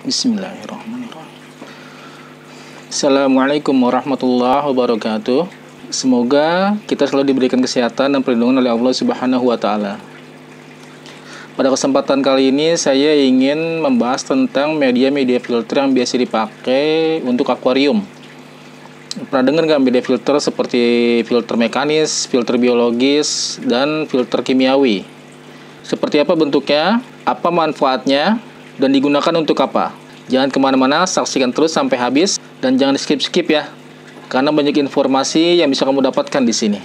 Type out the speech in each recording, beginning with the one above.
Bismillahirrahmanirrahim. Assalamualaikum warahmatullahi wabarakatuh. Semoga kita selalu diberikan kesehatan dan perlindungan oleh Allah Subhanahu wa Ta'ala. Pada kesempatan kali ini saya ingin membahas tentang media-media filter yang biasa dipakai untuk akuarium. Pernah dengar nggak media filter seperti filter mekanis, filter biologis, dan filter kimiawi? Seperti apa bentuknya, apa manfaatnya, dan digunakan untuk apa? Jangan kemana-mana, saksikan terus sampai habis dan jangan skip-skip ya, karena banyak informasi yang bisa kamu dapatkan di sini.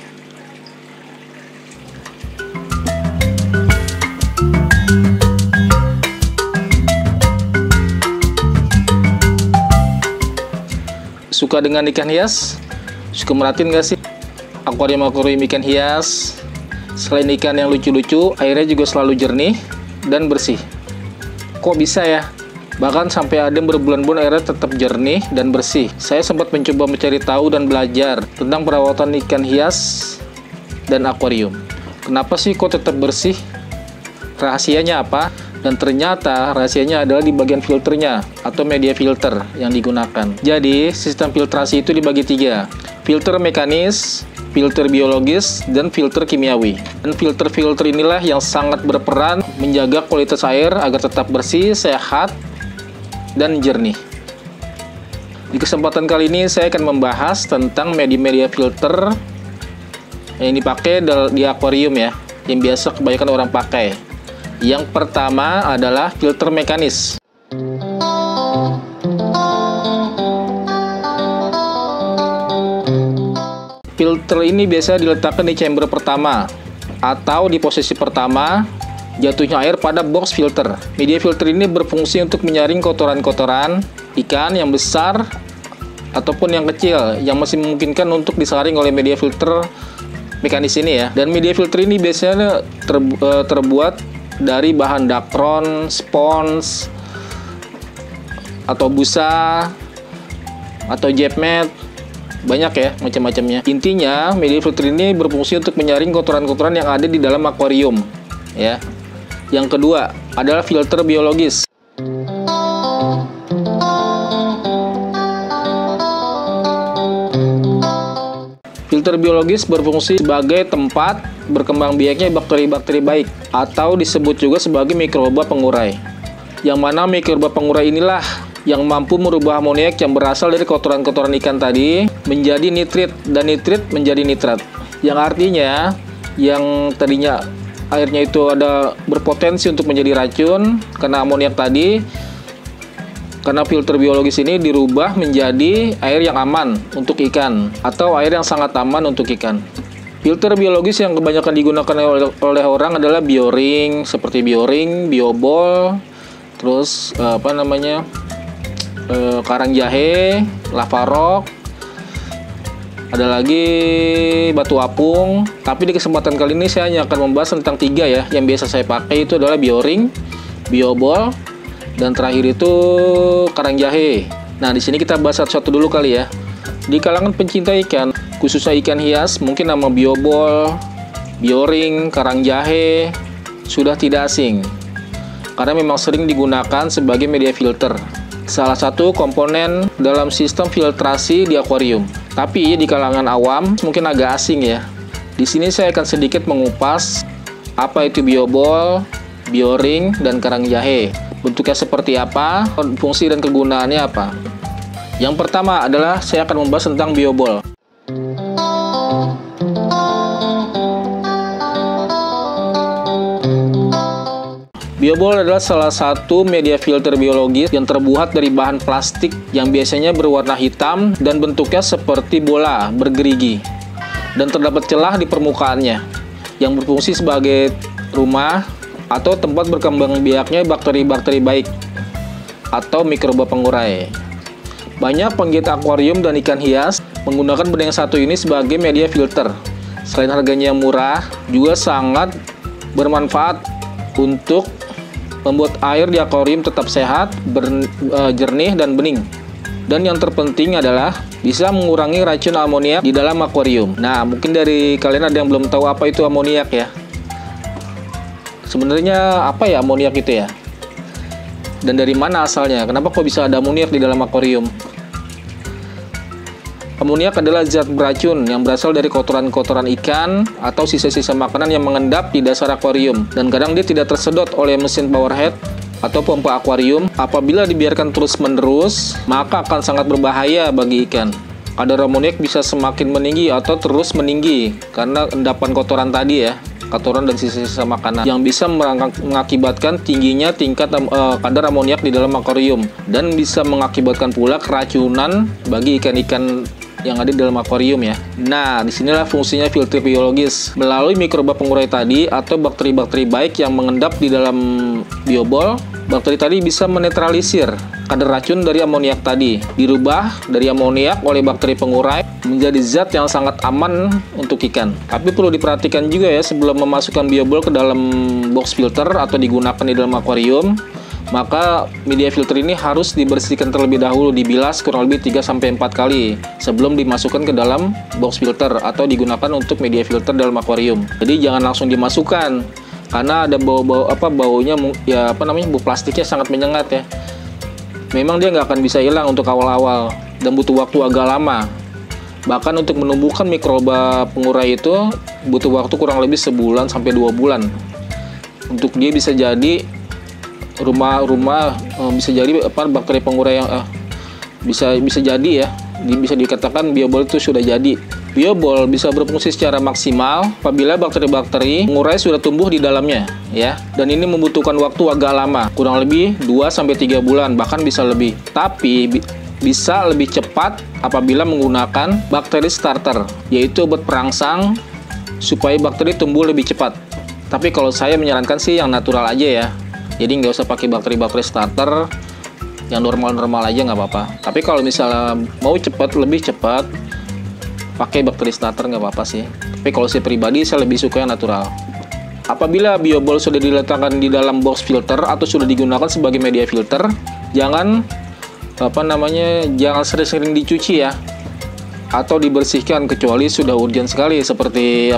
Suka dengan ikan hias? Suka merhatiin gak sih akuarium-akuarium ikan hias? Selain ikan yang lucu-lucu, airnya juga selalu jernih dan bersih. Kok bisa ya? Bahkan sampai ada yang berbulan-bulan airnya tetap jernih dan bersih. Saya sempat mencoba mencari tahu dan belajar tentang perawatan ikan hias dan akuarium. Kenapa sih kok tetap bersih? Rahasianya apa? Dan ternyata rahasianya adalah di bagian filternya atau media filter yang digunakan. Jadi sistem filtrasi itu dibagi 3. Filter mekanis, filter biologis, dan filter kimiawi. Dan filter-filter inilah yang sangat berperan menjaga kualitas air agar tetap bersih, sehat, dan jernih. Di kesempatan kali ini saya akan membahas tentang media-media filter yang dipakai di akuarium ya, yang biasa kebanyakan orang pakai. Yang pertama adalah filter mekanis. Filter ini biasa diletakkan di chamber pertama atau di posisi pertama jatuhnya air pada box filter. Media filter ini berfungsi untuk menyaring kotoran-kotoran ikan yang besar ataupun yang kecil yang masih memungkinkan untuk disaring oleh media filter mekanis ini ya. Dan media filter ini biasanya terbuat dari bahan dakron, spons, atau busa, atau jetmet. Banyak ya macam-macamnya. Intinya media filter ini berfungsi untuk menyaring kotoran-kotoran yang ada di dalam akuarium ya. Yang kedua adalah filter biologis. Filter biologis berfungsi sebagai tempat berkembang biaknya bakteri-bakteri baik atau disebut juga sebagai mikroba pengurai. Yang mana mikroba pengurai inilah yang mampu merubah amoniak yang berasal dari kotoran-kotoran ikan tadi menjadi nitrit dan nitrit menjadi nitrat. Yang artinya yang tadinya airnya itu ada berpotensi untuk menjadi racun karena amoniak tadi, karena filter biologis ini dirubah menjadi air yang aman untuk ikan atau air yang sangat aman untuk ikan. Filter biologis yang kebanyakan digunakan oleh orang adalah bioring, seperti bioring, biobol, terus karang jahe, lava rock, ada lagi batu apung. Tapi di kesempatan kali ini saya hanya akan membahas tentang 3 ya. Yang biasa saya pakai itu adalah bioring, biobol, dan terakhir itu karang jahe. Nah, di sini kita bahas satu-satu dulu kali ya. Di kalangan pencinta ikan, khususnya ikan hias, mungkin nama biobol, bioring, karang jahe sudah tidak asing karena memang sering digunakan sebagai media filter. Salah satu komponen dalam sistem filtrasi di akuarium. Tapi di kalangan awam mungkin agak asing ya. Di sini saya akan sedikit mengupas apa itu biobol, bioring, dan karang jahe. Bentuknya seperti apa, fungsi dan kegunaannya apa. Yang pertama adalah saya akan membahas tentang biobol. Biobol adalah salah satu media filter biologis yang terbuat dari bahan plastik yang biasanya berwarna hitam dan bentuknya seperti bola bergerigi dan terdapat celah di permukaannya yang berfungsi sebagai rumah atau tempat berkembang biaknya bakteri-bakteri baik atau mikroba pengurai. Banyak penggiat akuarium dan ikan hias menggunakan benda yang satu ini sebagai media filter. Selain harganya yang murah, juga sangat bermanfaat untuk membuat air di akuarium tetap sehat, jernih, dan bening. Dan yang terpenting adalah bisa mengurangi racun amoniak di dalam akuarium. Nah, mungkin dari kalian ada yang belum tahu apa itu amoniak ya. Sebenarnya apa ya amoniak itu ya? dan dari mana asalnya? Kenapa kok bisa ada amoniak di dalam akuarium? Amoniak adalah zat beracun yang berasal dari kotoran-kotoran ikan atau sisa-sisa makanan yang mengendap di dasar akuarium, dan kadang dia tidak tersedot oleh mesin powerhead atau pompa akuarium. Apabila dibiarkan terus-menerus, maka akan sangat berbahaya bagi ikan. Kadar amoniak bisa semakin meninggi atau terus meninggi karena endapan kotoran tadi ya, kotoran dan sisa-sisa makanan, yang bisa mengakibatkan tingginya tingkat kadar amoniak di dalam akuarium, dan bisa mengakibatkan pula keracunan bagi ikan-ikan yang ada di dalam akuarium ya. Nah, disinilah fungsinya filter biologis. Melalui mikroba pengurai tadi atau bakteri-bakteri baik yang mengendap di dalam biobol, bakteri tadi bisa menetralisir kadar racun dari amoniak tadi, dirubah dari amoniak oleh bakteri pengurai menjadi zat yang sangat aman untuk ikan. Tapi perlu diperhatikan juga ya, sebelum memasukkan biobol ke dalam box filter atau digunakan di dalam akuarium, maka media filter ini harus dibersihkan terlebih dahulu, dibilas kurang lebih 3-4 kali sebelum dimasukkan ke dalam box filter atau digunakan untuk media filter dalam akuarium. Jadi jangan langsung dimasukkan karena ada baunya ya, bau plastiknya sangat menyengat ya. Memang dia nggak akan bisa hilang untuk awal-awal dan butuh waktu agak lama. Bahkan untuk menumbuhkan mikroba pengurai itu butuh waktu kurang lebih 1 sampai 2 bulan. Untuk dia bisa jadi bisa jadi bakteri pengurai yang bisa jadi ya, bisa dikatakan biobol itu sudah jadi. Biobol bisa berfungsi secara maksimal apabila bakteri-bakteri pengurai sudah tumbuh di dalamnya ya, dan ini membutuhkan waktu agak lama, kurang lebih 2 sampai 3 bulan, bahkan bisa lebih. Tapi bisa lebih cepat apabila menggunakan bakteri starter, yaitu obat perangsang supaya bakteri tumbuh lebih cepat. Tapi kalau saya menyarankan sih yang natural aja ya. Jadi nggak usah pakai bakteri starter, yang normal-normal aja nggak apa-apa. Tapi kalau misalnya mau cepat, lebih cepat, pakai bakteri starter nggak apa-apa sih. Tapi kalau saya pribadi, saya lebih suka yang natural. Apabila biobol sudah diletakkan di dalam box filter atau sudah digunakan sebagai media filter, jangan sering-sering dicuci ya, atau dibersihkan kecuali sudah urgent sekali, seperti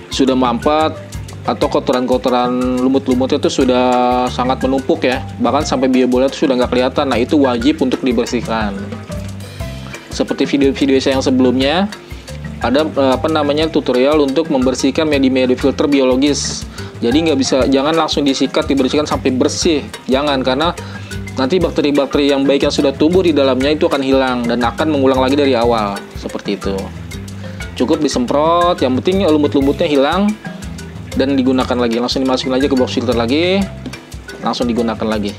sudah mampet atau kotoran-kotoran lumut-lumutnya itu sudah sangat menumpuk ya, bahkan sampai biobolnya itu sudah nggak kelihatan. Nah, itu wajib untuk dibersihkan. Seperti video-video saya yang sebelumnya, ada tutorial untuk membersihkan media filter biologis. Jadi jangan langsung disikat, dibersihkan sampai bersih, jangan, karena nanti bakteri-bakteri yang baik yang sudah tumbuh di dalamnya itu akan hilang dan akan mengulang lagi dari awal, seperti itu. Cukup disemprot, yang penting lumut-lumutnya hilang, dan digunakan lagi, langsung dimasukin aja ke box filter lagi, langsung digunakan lagi.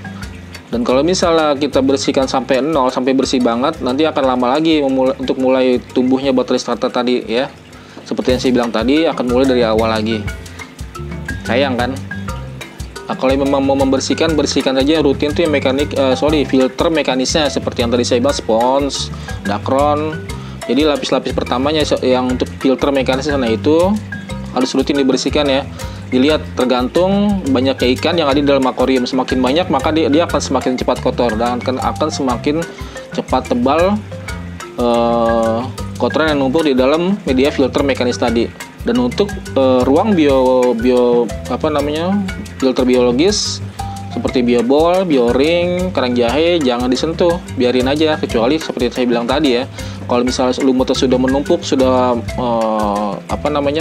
Dan kalau misalnya kita bersihkan sampai 0, sampai bersih banget, nanti akan lama lagi untuk mulai tumbuhnya bakteri starter tadi ya. Seperti yang saya bilang tadi, akan mulai dari awal lagi. Sayang kan? Nah, kalau memang mau membersihkan, bersihkan saja rutin tuh yang filter mekanisnya, seperti yang tadi saya bahas, spons, dakron. Jadi lapis-lapis pertamanya yang untuk filter mekanisnya, nah itu harus rutin dibersihkan ya. Dilihat tergantung banyaknya ikan yang ada di dalam akuarium. Semakin banyak maka dia akan semakin cepat kotor dan akan semakin cepat tebal kotoran yang numpuk di dalam media filter mekanis tadi. Dan untuk ruang filter biologis seperti biobol, bioring, kerang jahe jangan disentuh, biarin aja, kecuali seperti saya bilang tadi ya. Kalau misalnya lumutnya sudah menumpuk, sudah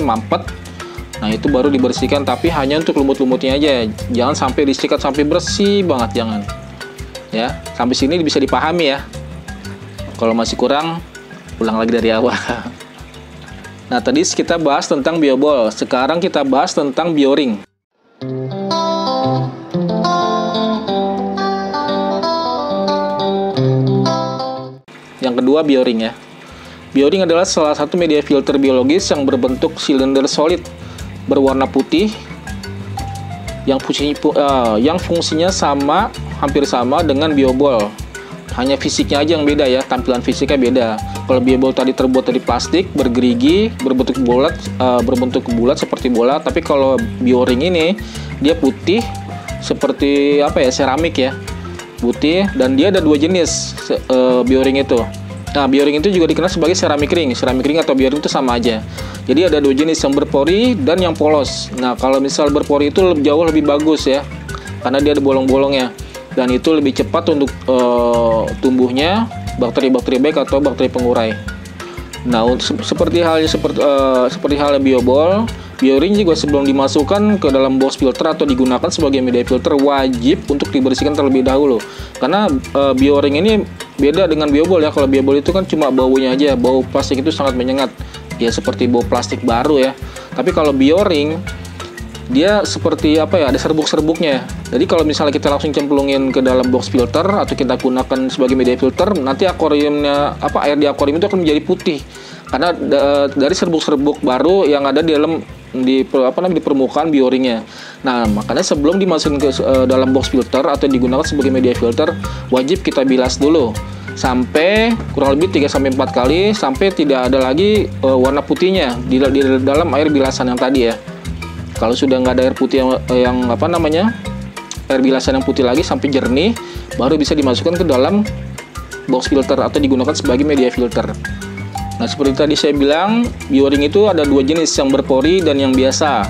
mampet, nah itu baru dibersihkan, tapi hanya untuk lumut-lumutnya aja. Jangan sampai disikat sampai bersih banget, jangan. Ya, sampai sini bisa dipahami ya. Kalau masih kurang, ulang lagi dari awal. Nah, tadi kita bahas tentang biobol, sekarang kita bahas tentang bioring. Yang kedua, bioring ya. Bioring adalah salah satu media filter biologis yang berbentuk silinder solid berwarna putih yang fungsinya hampir sama dengan biobol. Hanya fisiknya aja yang beda ya, tampilan fisiknya beda. Kalau biobol tadi terbuat dari plastik, bergerigi, berbentuk bulat seperti bola, tapi kalau bioring ini dia putih seperti seramik ya. Putih, dan dia ada 2 jenis bioring itu. Nah, bioring itu juga dikenal sebagai ceramic ring. Ceramic ring atau bioring itu sama aja. Jadi ada 2 jenis, yang berpori dan yang polos. Nah, kalau misal berpori itu jauh lebih bagus ya, karena dia ada bolong-bolongnya. dan itu lebih cepat untuk tumbuhnya bakteri-bakteri baik atau bakteri pengurai. Nah, seperti halnya biobol, bioring juga sebelum dimasukkan ke dalam box filter atau digunakan sebagai media filter wajib untuk dibersihkan terlebih dahulu. Karena bioring ini beda dengan biobol ya. Kalau biobol itu kan cuma baunya aja, bau plastik itu sangat menyengat. Ya seperti bau plastik baru ya. Tapi kalau bioring dia seperti apa ya, ada serbuk-serbuknya. Jadi kalau misalnya kita langsung cemplungin ke dalam box filter atau kita gunakan sebagai media filter, nanti akuariumnya air di akuarium itu akan menjadi putih karena dari serbuk-serbuk baru yang ada di dalam di permukaan bioringnya. Nah, makanya sebelum dimasukin ke dalam box filter atau digunakan sebagai media filter, wajib kita bilas dulu sampai kurang lebih 3-4 kali sampai tidak ada lagi warna putihnya di dalam air bilasan yang tadi ya. Kalau sudah nggak ada air putih yang air bilasan yang putih lagi sampai jernih, baru bisa dimasukkan ke dalam box filter atau digunakan sebagai media filter. Nah, seperti tadi saya bilang, bioring itu ada dua jenis, yang berpori dan yang biasa.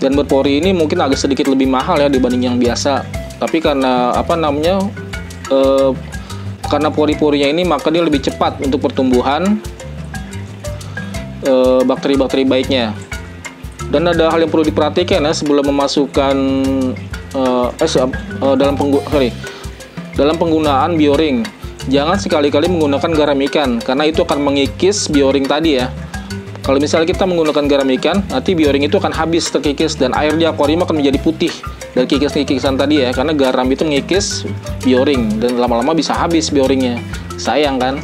Dan berpori ini mungkin agak sedikit lebih mahal ya dibanding yang biasa. Tapi karena karena pori-porinya ini, maka dia lebih cepat untuk pertumbuhan bakteri-bakteri baiknya. Dan ada hal yang perlu diperhatikan ya sebelum memasukkan dalam penggunaan bioring. Jangan sekali-kali menggunakan garam ikan karena itu akan mengikis bioring tadi ya. Kalau misalnya kita menggunakan garam ikan, nanti bioring itu akan habis terkikis dan air di akuarium akan menjadi putih dari kikisan tadi ya, karena garam itu mengikis bioring dan lama-lama bisa habis bioringnya. Sayang kan?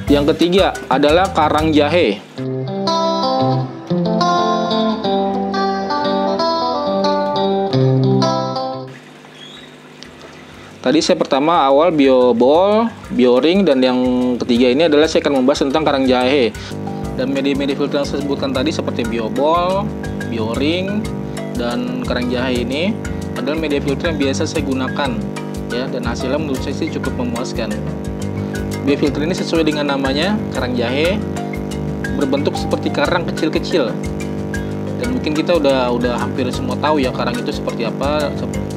Yang ketiga adalah karang jahe. Tadi saya pertama awal biobol, bioring, dan yang ketiga ini adalah saya akan membahas tentang karang jahe. Dan media-media filter yang saya sebutkan tadi seperti biobol, bioring, dan karang jahe ini adalah media filter yang biasa saya gunakan ya, dan hasilnya menurut saya sih cukup memuaskan. Media filter ini sesuai dengan namanya, karang jahe, berbentuk seperti karang kecil-kecil. Dan mungkin kita udah hampir semua tahu ya karang itu seperti apa,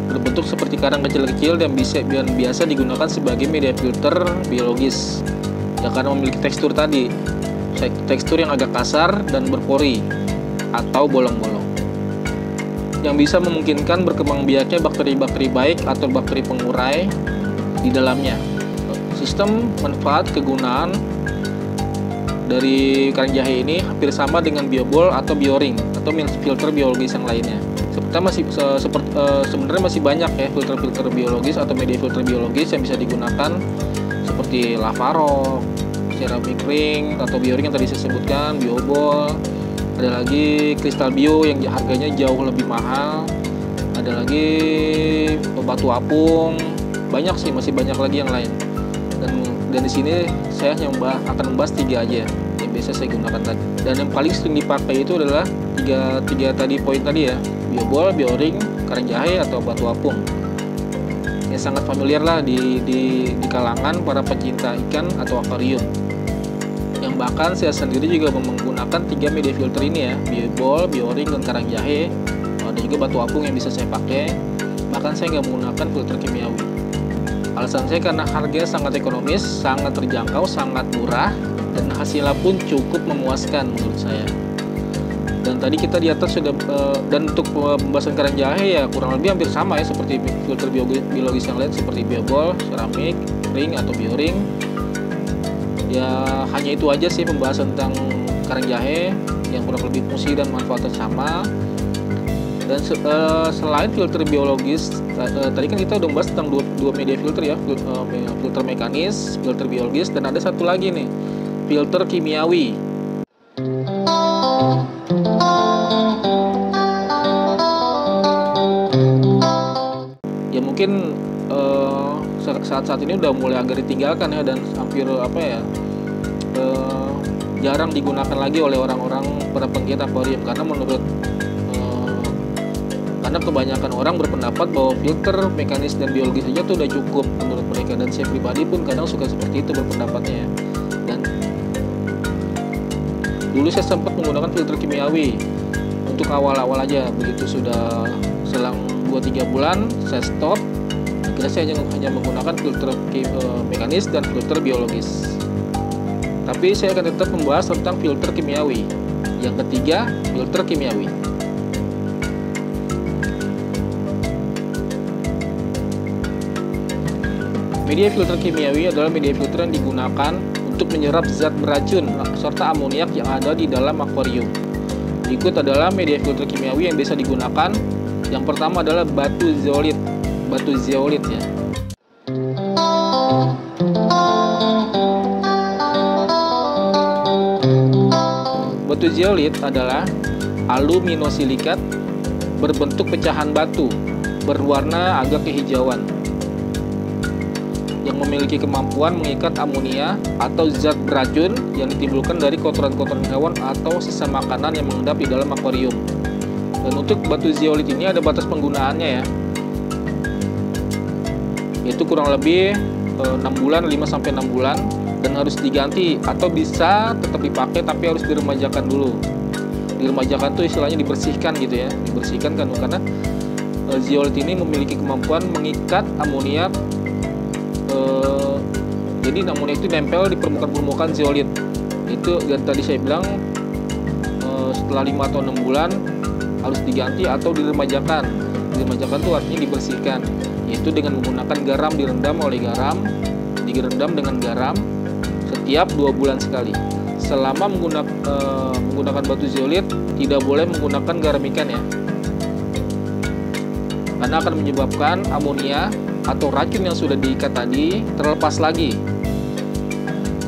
berbentuk seperti karang kecil-kecil dan biasa digunakan sebagai media filter biologis ya, karena memiliki tekstur tadi, tekstur yang agak kasar dan berpori atau bolong-bolong yang bisa memungkinkan berkembang biaknya bakteri-bakteri baik atau bakteri pengurai di dalamnya. Sistem manfaat kegunaan dari karang jahe ini hampir sama dengan biobol atau bioring atau filter biologis yang lainnya. Sebenarnya masih banyak ya filter-filter biologis atau media filter biologis yang bisa digunakan seperti lavarok, ceramic ring atau bioring yang tadi saya sebutkan, biobol. Ada lagi kristal bio yang harganya jauh lebih mahal. Ada lagi batu apung. Banyak sih, masih banyak lagi yang lain. Dan di sini saya akan membahas 3 aja yang biasa saya gunakan tadi. Dan yang paling sering dipakai itu adalah tiga tadi poin tadi ya, biobol, bioring, karang jahe atau batu apung. Yang sangat familiar lah di kalangan para pecinta ikan atau akuarium. Yang bahkan saya sendiri juga menggunakan 3 media filter ini ya, biobol, bioring, dan karang jahe. Ada juga batu apung yang bisa saya pakai. Bahkan saya nggak menggunakan filter kimiawi. Alasan saya karena harganya sangat ekonomis, sangat terjangkau, sangat murah, dan hasilnya pun cukup memuaskan menurut saya. Dan tadi kita di atas sudah, dan untuk pembahasan karang jahe ya kurang lebih hampir sama ya seperti filter biologis yang lain seperti biobol, keramik, ring atau bioring. Ya hanya itu aja sih pembahasan tentang karang jahe yang kurang lebih fungsi dan manfaatnya sama. Dan selain filter biologis, tadi kan kita udah membahas tentang dua media filter ya, filter mekanis, filter biologis, dan ada satu lagi nih, filter kimiawi. Ya mungkin saat-saat ini udah mulai agak ditinggalkan ya, dan hampir jarang digunakan lagi oleh orang-orang para penggiat akuarium karena kebanyakan orang berpendapat bahwa filter mekanis dan biologis saja tuh udah cukup menurut mereka, dan saya pribadi pun kadang suka seperti itu berpendapatnya. Dan dulu saya sempat menggunakan filter kimiawi untuk awal-awal aja, begitu sudah selang 2-3 bulan saya stop, saya hanya menggunakan filter mekanis dan filter biologis. Tapi saya akan tetap membahas tentang filter kimiawi. Yang ketiga, filter kimiawi. Media filter kimiawi adalah media filter yang digunakan untuk menyerap zat beracun serta amoniak yang ada di dalam akuarium. Berikut adalah media filter kimiawi yang bisa digunakan. Yang pertama adalah batu zeolit. Batu zeolit ya. Batu zeolit adalah aluminosilikat berbentuk pecahan batu berwarna agak kehijauan yang memiliki kemampuan mengikat amonia atau zat beracun yang ditimbulkan dari kotoran-kotoran hewan atau sisa makanan yang mengendap di dalam akuarium. Dan untuk batu zeolit ini ada batas penggunaannya ya, yaitu kurang lebih 6 bulan, 5-6 bulan, dan harus diganti atau bisa tetap dipakai tapi harus diremajakan dulu. Diremajakan tuh istilahnya dibersihkan gitu ya, dibersihkan kan karena zeolit ini memiliki kemampuan mengikat amonia. Jadi amonia itu nempel di permukaan zeolit. Itu yang tadi saya bilang setelah 5 atau 6 bulan harus diganti atau diremajakan. Diremajakan itu artinya dibersihkan, yaitu dengan menggunakan garam, direndam dengan garam setiap 2 bulan sekali. Selama menggunakan batu zeolit, tidak boleh menggunakan garam ikan ya, karena akan menyebabkan amonia atau racun yang sudah diikat tadi terlepas lagi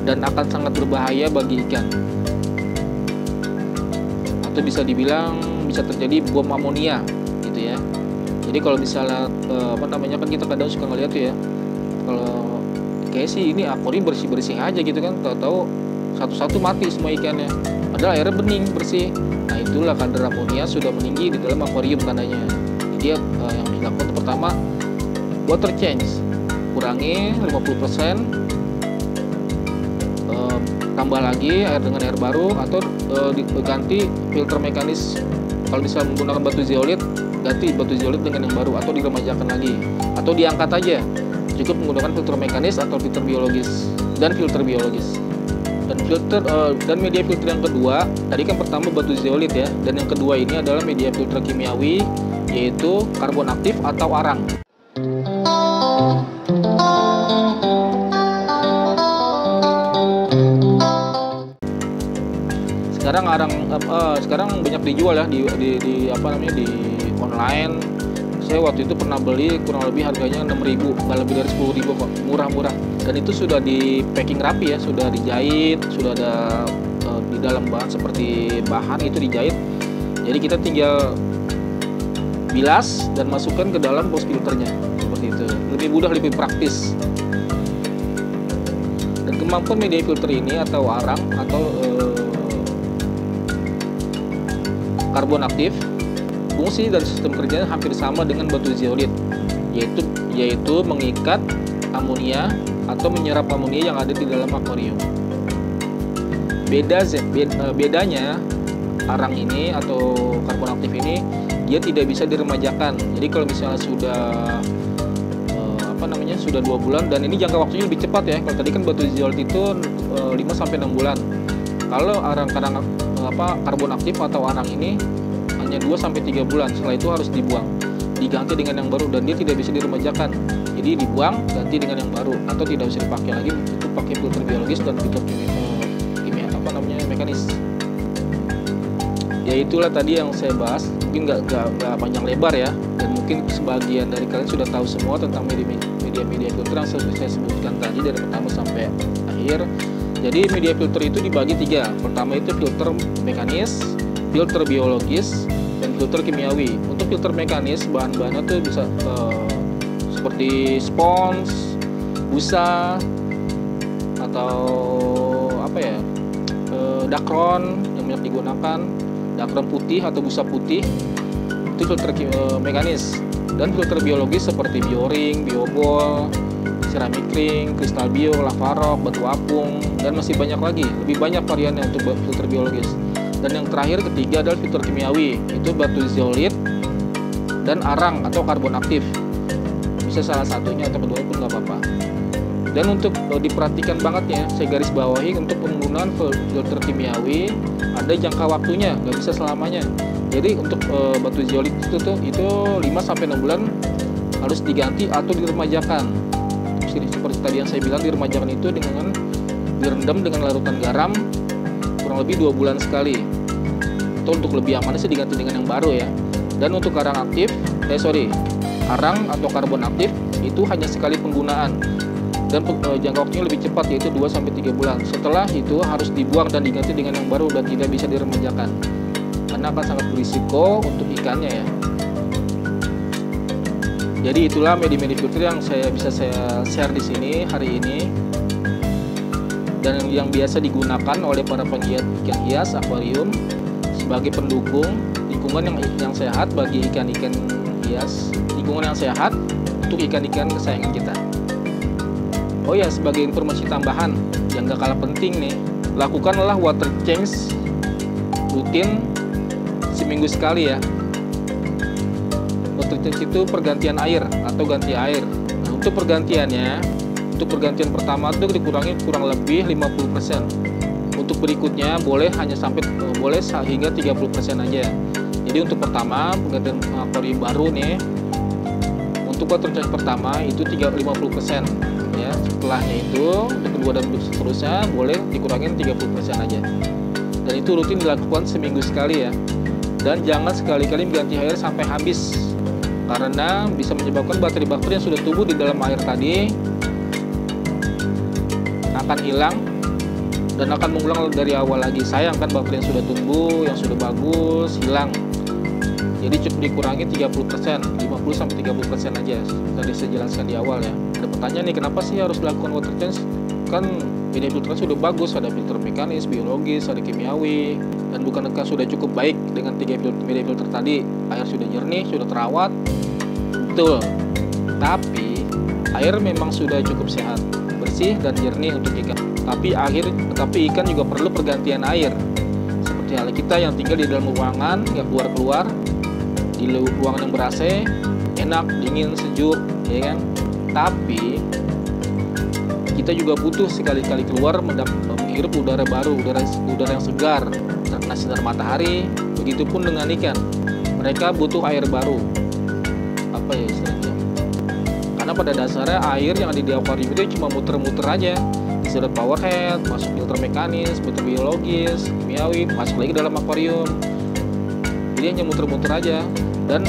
dan akan sangat berbahaya bagi ikan, atau bisa dibilang bisa terjadi bom amonia gitu ya. Jadi kalau misalnya kan kita kadang suka ngeliat tuh ya, kalau kayak sih ini akuarium bersih-bersih aja gitu kan, tahu-tahu satu-satu mati semua ikannya, padahal airnya bening bersih. Nah itulah kadar amonia sudah meninggi di dalam akuarium tandanya. Jadi yang dilakukan pertama, water change, kurangi 50%, tambah lagi air dengan air baru, atau diganti filter mekanis. Kalau misalnya menggunakan batu zeolit, ganti batu zeolit dengan yang baru, atau diremajakan lagi, atau diangkat aja. Cukup menggunakan filter mekanis atau filter biologis dan filter biologis. Dan media filter yang kedua, tadi kan pertama batu zeolit ya, dan yang kedua ini adalah media filter kimiawi, yaitu karbon aktif atau arang. Sekarang banyak dijual ya di online. Saya waktu itu pernah beli, kurang lebih harganya 6.000, nggak lebih dari 10.000 kok, murah-murah. Dan itu sudah di packing rapi ya, sudah dijahit, sudah ada di dalam bahan seperti bahan itu dijahit. Jadi kita tinggal bilas dan masukkan ke dalam box filternya seperti itu. Lebih mudah, lebih praktis. Dan kemampuan media filter ini atau arang atau karbon aktif, fungsi dan sistem kerjanya hampir sama dengan batu zeolit, yaitu mengikat amonia atau menyerap amonia yang ada di dalam akuarium. Bedanya arang ini atau karbon aktif ini, dia tidak bisa diremajakan. Jadi kalau misalnya sudah 2 bulan, dan ini jangka waktunya lebih cepat ya. Kalau tadi kan batu zeolit itu 5-6 bulan. Kalau karbon aktif atau arang ini hanya 2-3 bulan. Setelah itu harus dibuang, diganti dengan yang baru, dan dia tidak bisa diremajakan. Jadi dibuang, ganti dengan yang baru, atau tidak bisa dipakai lagi. Itu pakai filter biologis dan filter mekanis. Ya itulah tadi yang saya bahas. Mungkin nggak panjang lebar ya, dan mungkin sebagian dari kalian sudah tahu semua tentang media filter yang saya sebutkan tadi dari pertama sampai akhir. Jadi media filter itu dibagi 3. Pertama itu filter mekanis, filter biologis, dan filter kimiawi. Untuk filter mekanis, bahan-bahannya tuh bisa seperti spons, busa, atau dakron yang banyak digunakan, dakron putih atau busa putih, itu filter mekanis. Dan filter biologis seperti bioring, biobol, ceramic ring, kristal bio, lava rock, batu apung, dan masih banyak lagi. Lebih banyak variannya untuk filter biologis. Dan yang terakhir, ketiga, adalah filter kimiawi, itu batu zeolit dan arang atau karbon aktif. bisa salah satunya atau kedua pun nggak apa-apa. Dan untuk diperhatikan banget ya, saya garis bawahi untuk penggunaan filter kimiawi ada jangka waktunya, nggak bisa selamanya. Jadi untuk batu zeolit itu 5-6 bulan harus diganti atau diremajakan. Seperti tadi yang saya bilang, diremajakan itu dengan direndam dengan larutan garam kurang lebih 2 bulan sekali. Atau untuk lebih aman sih diganti dengan yang baru ya. Dan untuk arang aktif, arang atau karbon aktif itu hanya sekali penggunaan. Dan jangka waktunya lebih cepat, yaitu 2-3 bulan. Setelah itu harus dibuang dan diganti dengan yang baru dan tidak bisa diremajakan. Karena akan sangat berisiko untuk ikannya ya. Jadi itulah media-media filter yang bisa saya share di sini hari ini, dan yang biasa digunakan oleh para penggiat ikan hias akuarium sebagai pendukung lingkungan yang sehat bagi ikan-ikan hias, lingkungan yang sehat untuk ikan-ikan kesayangan kita. Oh ya, sebagai informasi tambahan yang gak kalah penting nih, lakukanlah water change rutin seminggu sekali ya. Water change itu pergantian air atau ganti air. Nah, untuk pergantian pertama itu dikurangi kurang lebih 50%. Untuk berikutnya boleh hingga 30% aja. Jadi untuk pertama pergantian akuarium baru nih, untuk water change pertama itu 50% ya. Setelahnya itu untuk kedua dan seterusnya boleh dikurangin 30% aja. Dan itu rutin dilakukan seminggu sekali ya. Dan jangan sekali-kali mengganti air sampai habis, karena bisa menyebabkan bakteri-bakteri yang sudah tumbuh di dalam air tadi akan hilang dan akan mengulang dari awal lagi. Sayang kan, bakteri yang sudah tumbuh, yang sudah bagus, hilang. Jadi cukup dikurangi 30%, 50-30% aja. Tadi saya jelaskan di awal ya. Ada pertanyaan nih, kenapa sih harus dilakukan water change? Kan media filter sudah bagus, ada filter mekanis, biologis, ada kimiawi, dan bukankah sudah cukup baik dengan 3 media filter tadi? Air sudah jernih, sudah terawat, betul. Tapi air memang sudah cukup sehat, bersih dan jernih untuk ikan. Tapi ikan juga perlu pergantian air. Seperti halnya kita yang tinggal di dalam ruangan, nggak keluar-keluar, di ruangan yang ber-AC, enak, dingin, sejuk, ya kan? Tapi kita juga butuh sekali-kali keluar menghirup udara baru, udara yang segar, terkena sinar matahari. Begitupun dengan ikan, mereka butuh air baru. Apa ya istilahnya? Karena pada dasarnya air yang ada di akuarium itu cuma muter-muter aja. Disedot power head, masuk filter mekanis, filter biologis, kimiawi, masuk lagi dalam akuarium. Jadi hanya muter-muter aja, dan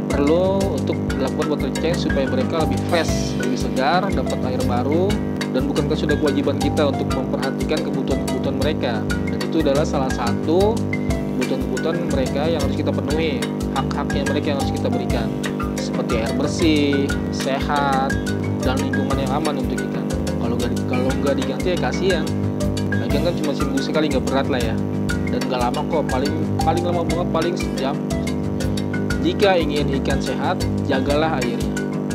perlu untuk dilakukan water change supaya mereka lebih fresh, lebih segar, dapat air baru. Dan bukankah sudah kewajiban kita untuk memperhatikan kebutuhan mereka, dan itu adalah salah satu kebutuhan mereka yang harus kita penuhi, hak-haknya mereka yang harus kita berikan, seperti air bersih, sehat, dan lingkungan yang aman untuk ikan. Kalau nggak diganti ya kasihan. Lagian kan cuma seminggu sekali, nggak berat lah ya, dan nggak lama kok, paling lama banget paling sejam. Jika ingin ikan sehat, jagalah airnya.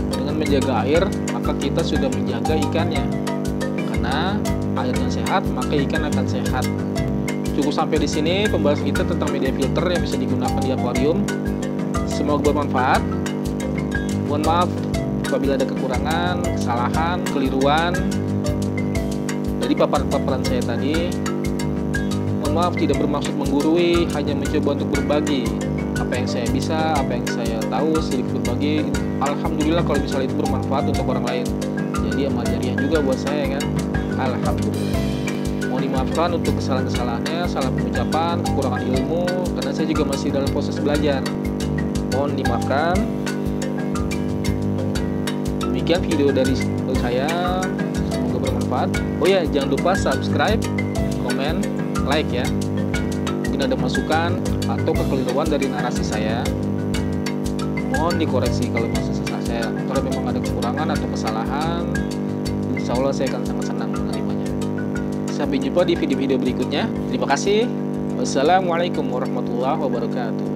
Dengan menjaga air, maka kita sudah menjaga ikannya. Karena airnya sehat, maka ikan akan sehat. Cukup sampai di sini pembahasan kita tentang media filter yang bisa digunakan di akuarium. Semoga bermanfaat. Mohon maaf apabila ada kekurangan, kesalahan, keliruan dari paparan saya tadi. Mohon maaf, tidak bermaksud menggurui, hanya mencoba untuk berbagi apa yang saya bisa, apa yang saya tahu, sedikit berbagi. Alhamdulillah kalau misalnya itu bermanfaat untuk orang lain, jadi amal jariah juga buat saya kan. Alhamdulillah. Mohon dimaafkan untuk kesalahan-kesalahannya, salah pengucapan, kekurangan ilmu, karena saya juga masih dalam proses belajar. Mohon dimaafkan. Demikian video dari saya, semoga bermanfaat. Oh ya, jangan lupa subscribe, komen, like ya. Mungkin ada masukan atau kekeliruan dari narasi saya, mohon dikoreksi kalau memang ada kekurangan atau kesalahan. Insya Allah saya akan sangat senang menerimanya. Sampai jumpa di video-video berikutnya. Terima kasih. Wassalamualaikum warahmatullahi wabarakatuh.